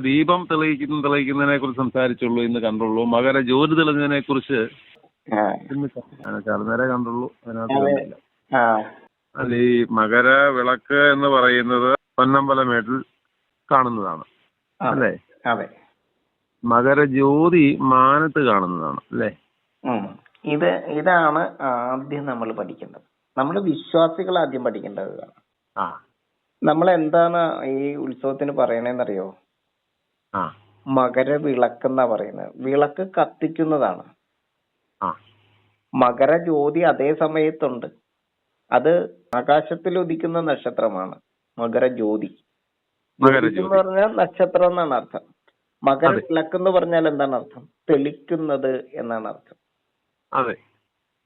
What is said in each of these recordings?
ദീപം തെളിയിക്കുന്നതിനെ കുറിച്ച് സംസാരിച്ചുള്ളൂ, ഇന്ന് കണ്ടുള്ളൂ. മകര ജ്യോതി തെളിഞ്ഞതിനെ കുറിച്ച് ഇന്ന് നേരെ കണ്ടുള്ളൂ. അതിനകത്ത് കണ്ടില്ല. അല്ല, ഈ മകര വിളക്ക് എന്ന് പറയുന്നത് പൊന്നമ്പലമേട്ടിൽ കാണുന്നതാണ് അല്ലേ? അതെ. മകര ജ്യോതി മാനത്ത് കാണുന്നതാണ് അല്ലേ? ഇതാണ് ആദ്യം നമ്മൾ പഠിക്കേണ്ടത്. നമ്മൾ വിശ്വാസികൾ ആദ്യം പഠിക്കേണ്ടത്. നമ്മൾ എന്താണ് ഈ ഉത്സവത്തിന് പറയണേന്നറിയോ? മകര വിളക്കെന്നാ പറയുന്നത്. വിളക്ക് കത്തിക്കുന്നതാണ്. മകര ജ്യോതി അതേ സമയത്തുണ്ട്. അത് ആകാശത്തിൽ ഉദിക്കുന്ന നക്ഷത്രമാണ് മകര ജ്യോതി. എന്ന് പറഞ്ഞാൽ നക്ഷത്രം എന്നാണ് അർത്ഥം. മകര വിളക്ക് എന്ന് പറഞ്ഞാൽ എന്താണ് അർത്ഥം? തെളിക്കുന്നത് എന്നാണ് അർത്ഥം. അതെ.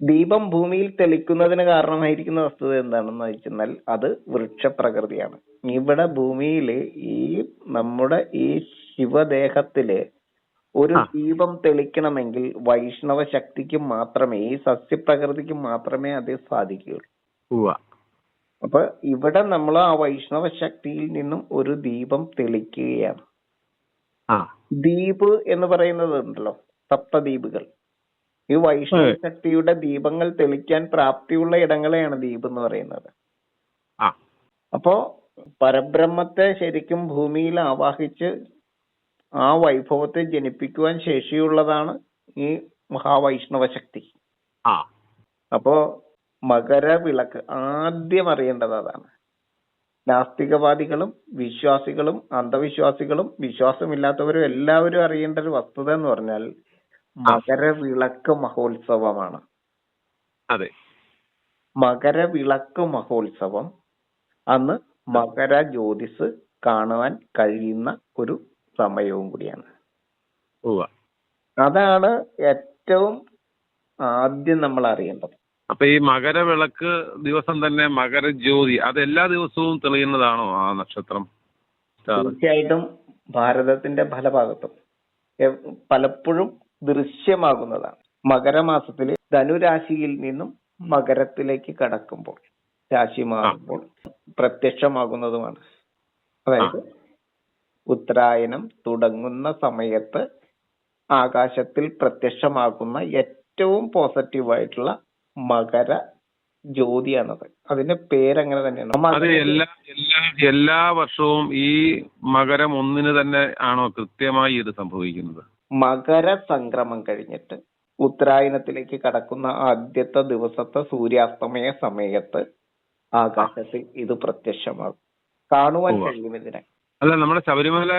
ദീപം ഭൂമിയിൽ തെളിക്കുന്നതിന് കാരണമായിരിക്കുന്ന വസ്തുത എന്താണെന്ന് വെച്ചാൽ അത് വൃക്ഷപ്രകൃതിയാണ്. ഇവിടെ ഭൂമിയില് ഈ നമ്മുടെ ഈ ശിവദേഹത്തില് ഒരു ദീപം തെളിക്കണമെങ്കിൽ വൈഷ്ണവ ശക്തിക്ക് മാത്രമേ, ഈ സസ്യപ്രകൃതിക്ക് മാത്രമേ അത് സാധിക്കുകയുള്ളൂ. അപ്പൊ ഇവിടെ നമ്മൾ ആ വൈഷ്ണവ ശക്തിയിൽ നിന്നും ഒരു ദീപം തെളിക്കുകയാണ്. ദ്വീപ് എന്ന് പറയുന്നത് ഉണ്ടല്ലോ, സപ്തദ്വീപുകൾ. ഈ വൈഷ്ണവ ശക്തിയുടെ ദീപങ്ങൾ തെളിക്കാൻ പ്രാപ്തിയുള്ള ഇടങ്ങളെയാണ് ദ്വീപ് എന്ന് പറയുന്നത്. അപ്പോ പരബ്രഹ്മത്തെ ശരിക്കും ഭൂമിയിൽ ആവാഹിച്ച് ആ വൈഭവത്തെ ജനിപ്പിക്കുവാൻ ശേഷിയുള്ളതാണ് ഈ മഹാവൈഷ്ണവ ശക്തി. അപ്പോ മകര വിളക്ക് ആദ്യം അറിയേണ്ടത് അതാണ്. നാസ്തികവാദികളും വിശ്വാസികളും അന്ധവിശ്വാസികളും വിശ്വാസമില്ലാത്തവരും എല്ലാവരും അറിയേണ്ട ഒരു വസ്തുത എന്ന് പറഞ്ഞാൽ മകരവിളക്ക് മഹോത്സവമാണ്. അതെ. മകരവിളക്ക് മഹോത്സവം അന്ന് മകര ജ്യോതിസ് കാണുവാൻ കഴിയുന്ന ഒരു സമയവും കൂടിയാണ്. അതാണ് ഏറ്റവും ആദ്യം നമ്മൾ അറിയേണ്ടത്. അപ്പൊ ഈ മകരവിളക്ക് ദിവസം തന്നെ മകര ജ്യോതി അത് എല്ലാ ദിവസവും തെളിയുന്നതാണോ ആ നക്ഷത്രം? തീർച്ചയായിട്ടും ഭാരതത്തിന്റെ പല ഭാഗത്തും പലപ്പോഴും ദൃശ്യമാകുന്നതാണ്. മകരമാസത്തില് ധനുരാശിയിൽ നിന്നും മകരത്തിലേക്ക് കടക്കുമ്പോൾ, രാശി മാറുമ്പോൾ പ്രത്യക്ഷമാകുന്നതുമാണ്. അതായത് ഉത്തരായനം തുടങ്ങുന്ന സമയത്ത് ആകാശത്തിൽ പ്രത്യക്ഷമാകുന്ന ഏറ്റവും പോസിറ്റീവായിട്ടുള്ള മകര ജ്യോതിയാണത്. അതിന്റെ പേരങ്ങനെ തന്നെയാണ്. എല്ലാ വർഷവും ഈ മകരം 1 തന്നെ ആണോ കൃത്യമായി ഇത് സംഭവിക്കുന്നത്? മകര സംക്രമം കഴിഞ്ഞിട്ട് ഉത്തരായനത്തിലേക്ക് കടക്കുന്ന ആദ്യത്തെ ദിവസത്തെ സൂര്യാസ്തമയ സമയത്ത് ആകാശത്തിൽ ഇത് പ്രത്യക്ഷമാകും. കാണുവാൻ കഴിയും ഇതിനെ. അല്ല, നമ്മുടെ ശബരിമല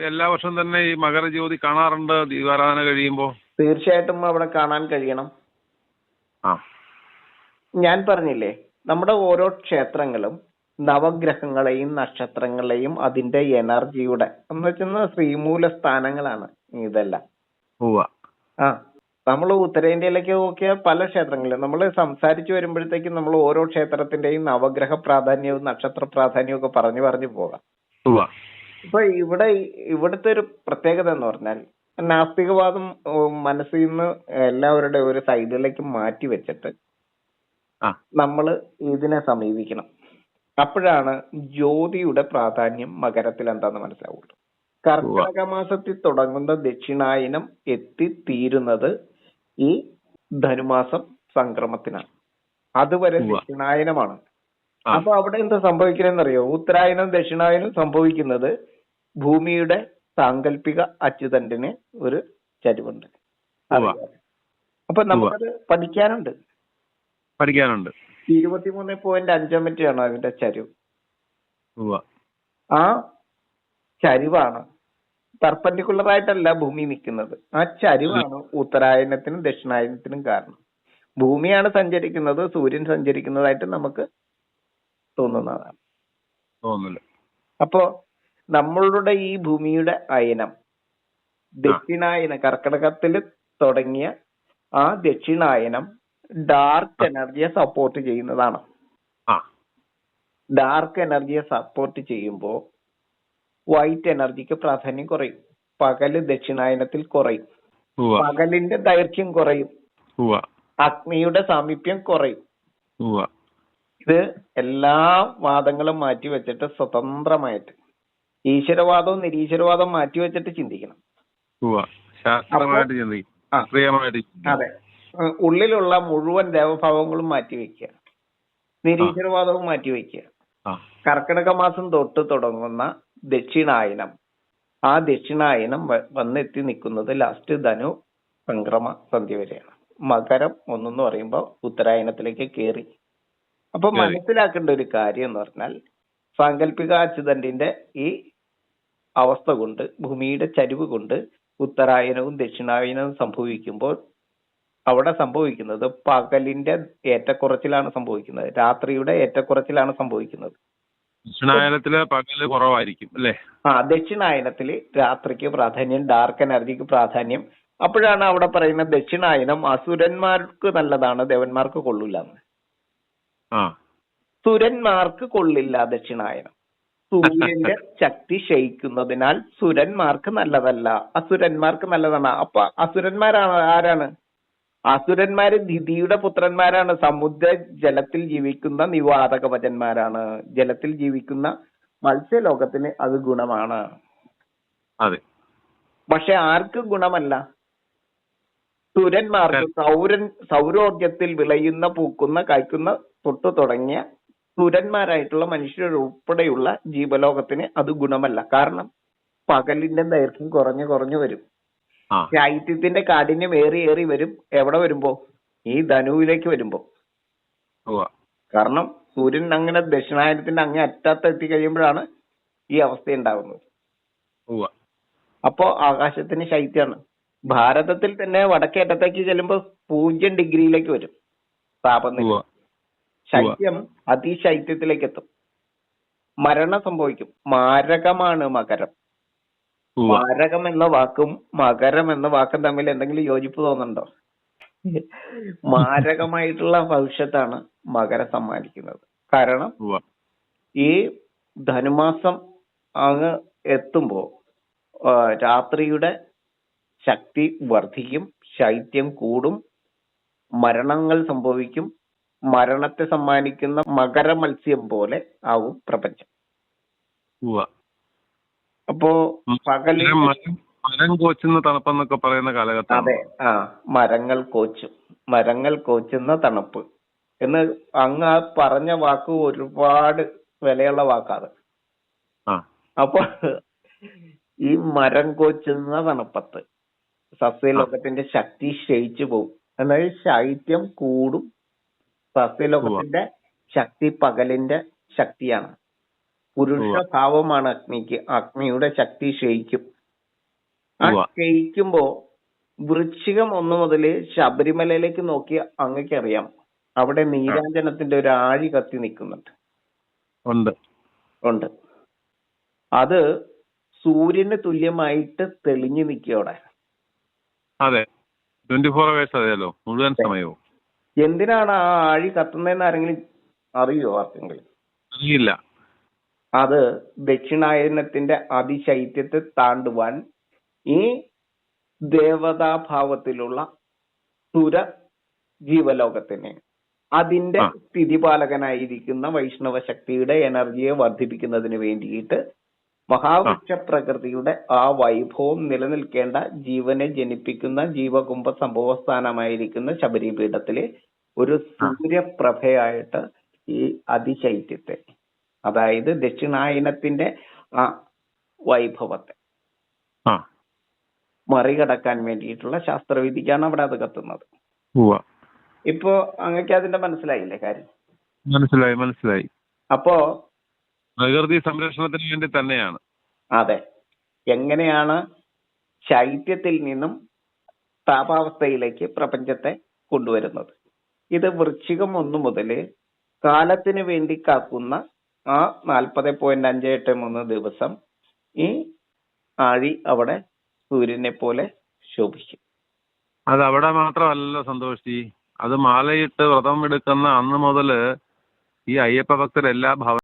എല്ലാ വർഷവും തന്നെ ഈ മകര ജ്യോതി കാണാറുണ്ട് ദീപാരാധന കഴിയുമ്പോ. തീർച്ചയായിട്ടും അവിടെ കാണാൻ കഴിയണം. ഞാൻ പറഞ്ഞില്ലേ, നമ്മുടെ ഓരോ ക്ഷേത്രങ്ങളും നവഗ്രഹങ്ങളെയും നക്ഷത്രങ്ങളെയും അതിന്റെ എനർജിയുടെ എന്ന് വെച്ചാൽ ശ്രീമൂല സ്ഥാനങ്ങളാണ് ഇതെല്ലാം. നമ്മൾ ഉത്തരേന്ത്യയിലേക്ക് നോക്കിയാൽ പല ക്ഷേത്രങ്ങളിലും നമ്മൾ സംസാരിച്ചു വരുമ്പോഴത്തേക്കും നമ്മൾ ഓരോ ക്ഷേത്രത്തിന്റെയും നവഗ്രഹ പ്രാധാന്യവും നക്ഷത്ര പ്രാധാന്യവും ഒക്കെ പറഞ്ഞു പോകാം. ഇപ്പൊ ഇവിടുത്തെ ഒരു പ്രത്യേകത എന്ന് പറഞ്ഞാൽ നാസ്തികവാദം മനസ്സിൽ നിന്ന് എല്ലാവരുടെ ഒരു സൈഡിലേക്ക് മാറ്റി വെച്ചിട്ട് നമ്മൾ ഇതിനെ സമീപിക്കണം. അപ്പോഴാണ് ജ്യോതിയുടെ പ്രാധാന്യം മകരത്തിൽ എന്താന്ന് മനസ്സിലാവുള്ളൂ. കർക്കിടക മാസത്തിൽ തുടങ്ങുന്ന ദക്ഷിണായനം എത്തിത്തീരുന്നത് ഈ ധനുമാസം സംക്രമത്തിനാണ്. അതുവരെ ദക്ഷിണായനമാണ്. അപ്പൊ അവിടെ എന്താ സംഭവിക്കണെന്നറിയോ? ഉത്തരായനം ദക്ഷിണായനം സംഭവിക്കുന്നത് ഭൂമിയുടെ സാങ്കല്പിക അച്യുതണ്ടിന് ഒരു ചരിവുണ്ട്. അപ്പൊ നമുക്കത് പഠിക്കാനുണ്ട്. 23.5 മീറ്ററാണ് അതിന്റെ ചരിവ്. ആ ചരിവാണ് പെർപെൻഡിക്കുലർ ആയിട്ടല്ല ഭൂമി നിൽക്കുന്നത്. ആ ചരിവാണ് ഉത്തരായനത്തിനും ദക്ഷിണായനത്തിനും കാരണം. ഭൂമിയാണ് സഞ്ചരിക്കുന്നത്, സൂര്യൻ സഞ്ചരിക്കുന്നതായിട്ട് നമുക്ക് തോന്നുന്നതാണ്. അപ്പോ നമ്മളുടെ ഈ ഭൂമിയുടെ അയനം ദക്ഷിണായന കർക്കിടകത്തിൽ തുടങ്ങിയ ആ ദക്ഷിണായനം ഡാർക്ക് എനർജിയെ സപ്പോർട്ട് ചെയ്യുന്നതാണ്. ഡാർക്ക് എനർജിയെ സപ്പോർട്ട് ചെയ്യുമ്പോൾ വൈറ്റ് എനർജിക്ക് പ്രാധാന്യം കുറയും. പകല് ദക്ഷിണായനത്തിൽ കുറയും. പകലിന്റെ ദൈർഘ്യം കുറയും. അഗ്നിയുടെ സാമീപ്യം കുറയും. ഇത് എല്ലാ വാദങ്ങളും മാറ്റി വെച്ചിട്ട് സ്വതന്ത്രമായിട്ട് ഈശ്വരവാദവും നിരീശ്വരവാദവും മാറ്റിവെച്ചിട്ട് ചിന്തിക്കണം. ശാസ്ത്രീയമായിട്ട് ചിന്തിക്കും. അതെ, ഉള്ളിലുള്ള മുഴുവൻ ദേവഭാവങ്ങളും മാറ്റിവെക്കുക, നിരീശ്വരവാദവും മാറ്റിവെക്കുക. കർക്കിടക മാസം തൊട്ട് തുടങ്ങുന്ന ദക്ഷിണായനം, ആ ദക്ഷിണായനം വന്നെത്തി നിൽക്കുന്നത് ലാസ്റ്റ് ധനു സംക്രമ സന്ധ്യ വരെയാണ്. മകരം ഒന്നെന്ന് പറയുമ്പോൾ ഉത്തരായനത്തിലേക്ക് കയറി. അപ്പൊ മനസ്സിലാക്കേണ്ട ഒരു കാര്യം എന്ന് പറഞ്ഞാൽ, സാങ്കല്പിക അച്യുതന്റെ ഈ അവസ്ഥ കൊണ്ട്, ഭൂമിയുടെ ചരിവ് കൊണ്ട് ഉത്തരായനവും ദക്ഷിണായനവും സംഭവിക്കുമ്പോൾ അവിടെ സംഭവിക്കുന്നത് പകലിന്റെ ഏറ്റക്കുറച്ചിലാണ് സംഭവിക്കുന്നത്, രാത്രിയുടെ ഏറ്റക്കുറച്ചിലാണ് സംഭവിക്കുന്നത്. ദക്ഷിണായനത്തില് പകല് കുറവായിരിക്കും അല്ലേ? ദക്ഷിണായനത്തില് രാത്രിക്ക് പ്രാധാന്യം, ഡാർക്ക് എനർജിക്ക് പ്രാധാന്യം. അപ്പോഴാണ് അവിടെ പറയുന്ന ദക്ഷിണായനം അസുരന്മാർക്ക് നല്ലതാണ്, ദേവന്മാർക്ക് കൊള്ളില്ല എന്ന്. സുരന്മാർക്ക് കൊള്ളില്ല ദക്ഷിണായനം. സൂര്യന്റെ ശക്തി ക്ഷയിക്കുന്നതിനാൽ സുരന്മാർക്ക് നല്ലതല്ല, അസുരന്മാർക്ക് നല്ലതാണ്. അപ്പൊ ആരാണ്? അസുരന്മാര് ദിതിയുടെ പുത്രന്മാരാണ്. സമുദ്ര ജലത്തിൽ ജീവിക്കുന്ന നിവാതകവചന്മാരാണ്. ജലത്തിൽ ജീവിക്കുന്ന മത്സ്യലോകത്തിന് അത് ഗുണമാണ്. അതെ. പക്ഷെ ആർക്ക് ഗുണമല്ല? സുരന്മാർക്ക്, സൗരോർജത്തിൽ വിളയുന്ന, പൂക്കുന്ന, കായ്ക്കുന്ന തൊട്ടു തുടങ്ങിയ സുരന്മാരായിട്ടുള്ള മനുഷ്യരുൾപ്പെടെയുള്ള ജീവലോകത്തിന് അത് ഗുണമല്ല. കാരണം പകലിന്റെ ദൈർഘ്യം കുറഞ്ഞു വരും, ശൈത്യത്തിന്റെ കാഠിന്യം ഏറി വരും. എവിടെ വരുമ്പോ? ഈ ധനുവിലേക്ക് വരുമ്പോ. കാരണം സൂര്യൻ അങ്ങനെ ദക്ഷിണായനത്തിന്റെ അങ്ങേ അറ്റത്ത് എത്തി കഴിയുമ്പോഴാണ് ഈ അവസ്ഥ ഉണ്ടാകുന്നത്. അപ്പോ ആകാശത്തിന് ശൈത്യമാണ്. ഭാരതത്തിൽ തന്നെ വടക്കേ അറ്റത്തേക്ക് ചെല്ലുമ്പോ 0 ഡിഗ്രിയിലേക്ക് വരും താപനില. ശൈത്യം അതിശൈത്യത്തിലേക്ക് എത്തും, മരണം സംഭവിക്കും. മാരകമാണ് മകരം. മാരകം എന്ന വാക്കും മകരം എന്ന വാക്കും തമ്മിൽ എന്തെങ്കിലും യോജിപ്പ് തോന്നുന്നുണ്ടോ? മാരകമായിട്ടുള്ള ഭവിഷ്യത്താണ് മകരം സമ്മാനിക്കുന്നത്. കാരണം ഈ ധനുമാസം അങ്ങ് എത്തുമ്പോ രാത്രിയുടെ ശക്തി വർദ്ധിക്കും, ശൈത്യം കൂടും, മരണങ്ങൾ സംഭവിക്കും. മരണത്തെ സമ്മാനിക്കുന്ന മകര മത്സ്യം പോലെ ആവും പ്രപഞ്ചം. അപ്പോ പകല് മരം കോച്ചുന്ന തണുപ്പെന്നൊക്കെ പറയുന്ന കാലഘട്ടം. അതെ, മരങ്ങൾ കോച്ചുന്ന തണുപ്പ് എന്ന് അങ്ങ് പറഞ്ഞ വാക്ക് ഒരുപാട് വിലയുള്ള വാക്കാണ്. അപ്പൊ ഈ മരം കോച്ചുന്ന തണുപ്പത്ത് സസ്യലോകത്തിന്റെ ശക്തി ക്ഷയിച്ചു പോകും. അതായത് ശൈത്യം കൂടും. സസ്യലോകത്തിന്റെ ശക്തി പകലിന്റെ ശക്തിയാണ്. പുരുഷഭാവമാണ് അഗ്നിക്ക്. അഗ്നിയുടെ ശക്തി ക്ഷയിക്കും. ആ ക്ഷയിക്കുമ്പോ വൃശ്ചികം 1 മുതല് ശബരിമലയിലേക്ക് നോക്കി അങ്ങക്കറിയാം, അവിടെ നീരാഞ്ജനത്തിന്റെ ഒരു ആഴി കത്തി നിൽക്കുന്നുണ്ട്. ഉണ്ട്. അത് സൂര്യന് തുല്യമായിട്ട് തെളിഞ്ഞു നിൽക്കോടെ. അതെ, 24 hours അതെയല്ലോ, മുഴുവൻ സമയവും. എന്തിനാണ് ആ ആഴി കത്തുന്നതെന്ന് ആരെങ്കിലും അറിയോ? ആർക്കെങ്കിലും അറിയില്ല. അത് ദക്ഷിണായനത്തിന്റെ അതിശൈത്യത്തെ താണ്ടുവാൻ ഈ ദേവതാഭാവത്തിലുള്ള സുര ജീവലോകത്തിന് അതിന്റെ സ്ഥിതിപാലകനായിരിക്കുന്ന വൈഷ്ണവ ശക്തിയുടെ എനർജിയെ വർദ്ധിപ്പിക്കുന്നതിന് വേണ്ടിയിട്ട് മഹാവൃക്ഷ പ്രകൃതിയുടെ ആ വൈഭവം നിലനിൽക്കേണ്ട ജീവനെ ജനിപ്പിക്കുന്ന ജീവകുംഭ സംഭവസ്ഥാനമായിരിക്കുന്ന ശബരിപീഠത്തിലെ ഒരു സൂര്യപ്രഭയായിട്ട് ഈ അതിശൈത്യത്തെ, അതായത് ദക്ഷിണായനത്തിന്റെ ആ വൈഭവത്തെ മറികടക്കാൻ വേണ്ടിയിട്ടുള്ള ശാസ്ത്രവിധിക്കാണ് അവിടെ അത് കത്തുന്നത്. ഇപ്പോ അങ്ങക്ക് അതിന്റെ മനസ്സിലായില്ലേ കാര്യം? മനസ്സിലായി. അപ്പോ പ്രകൃതി സംരക്ഷണത്തിന് വേണ്ടി തന്നെയാണ്. അതെ. എങ്ങനെയാണ് ശൈത്യത്തിൽ നിന്നും താപാവസ്ഥയിലേക്ക് പ്രപഞ്ചത്തെ കൊണ്ടുവരുന്നത്? ഇത് വൃശ്ചികം 1 മുതൽ കാലത്തിന് വേണ്ടി കാക്കുന്ന ആ 40.583 ദിവസം ഈ ആഴി അവിടെ സൂര്യനെ പോലെ ശോഭിക്കും. അത് അവിടെ മാത്രമല്ലല്ലോ സന്തോഷി, അത് മാലയിട്ട് വ്രതം എടുക്കുന്ന അന്ന് മുതല് ഈ അയ്യപ്പ ഭക്തർ എല്ലാ